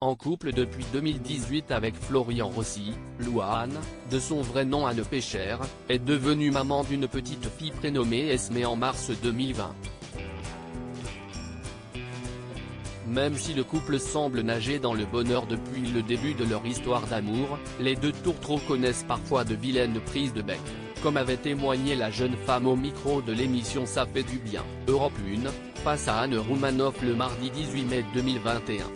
En couple depuis 2018 avec Florian Rossi, Louane, de son vrai nom Anne Pecher, est devenue maman d'une petite fille prénommée Esmé en mars 2020. Même si le couple semble nager dans le bonheur depuis le début de leur histoire d'amour, les deux tourtereaux connaissent parfois de vilaines prises de bec, comme avait témoigné la jeune femme au micro de l'émission Ça fait du bien, Europe 1, face à Anne Roumanoff le mardi 18 mai 2021.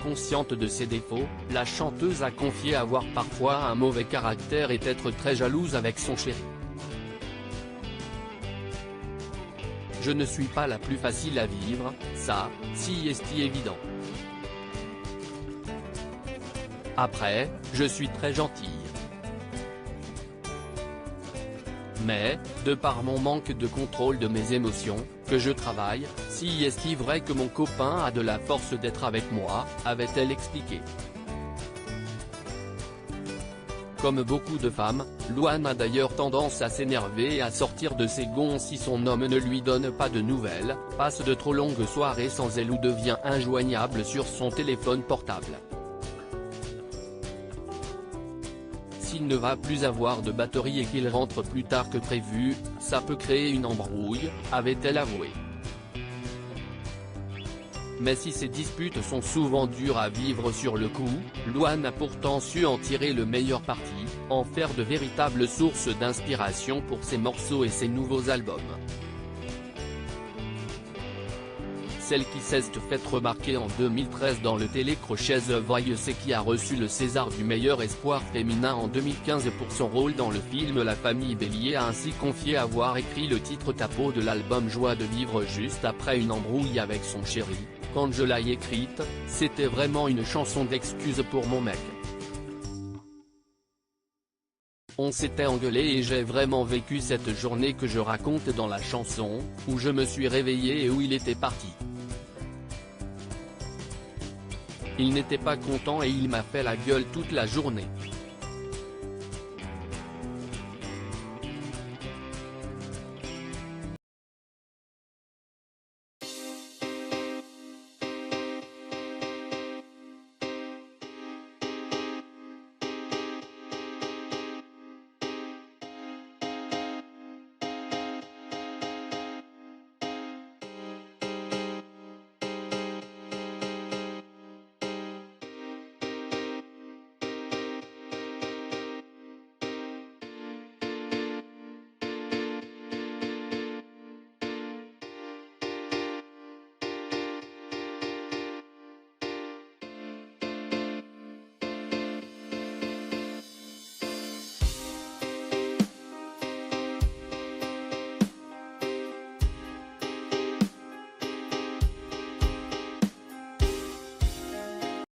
Consciente de ses défauts, la chanteuse a confié avoir parfois un mauvais caractère et être très jalouse avec son chéri. Je ne suis pas la plus facile à vivre, ça, si est évident. Après, je suis très gentille. Mais, de par mon manque de contrôle de mes émotions, que je travaille, si est vrai que mon copain a de la force d'être avec moi, avait-elle expliqué. Comme beaucoup de femmes, Louane a d'ailleurs tendance à s'énerver et à sortir de ses gonds si son homme ne lui donne pas de nouvelles, passe de trop longues soirées sans elle ou devient injoignable sur son téléphone portable. S'il ne va plus avoir de batterie et qu'il rentre plus tard que prévu, ça peut créer une embrouille, avait-elle avoué. Mais si ces disputes sont souvent dures à vivre sur le coup, Louane a pourtant su en tirer le meilleur parti, en faire de véritables sources d'inspiration pour ses morceaux et ses nouveaux albums. Celle qui s'est faite remarquer en 2013 dans le télécrochet The Voice et qui a reçu le César du meilleur espoir féminin en 2015 pour son rôle dans le film La Famille Bélier a ainsi confié avoir écrit le titre capot de l'album Joie de vivre juste après une embrouille avec son chéri. Quand je l'ai écrite, c'était vraiment une chanson d'excuse pour mon mec. On s'était engueulé et j'ai vraiment vécu cette journée que je raconte dans la chanson, où je me suis réveillé et où il était parti. Il n'était pas content et il m'a fait la gueule toute la journée.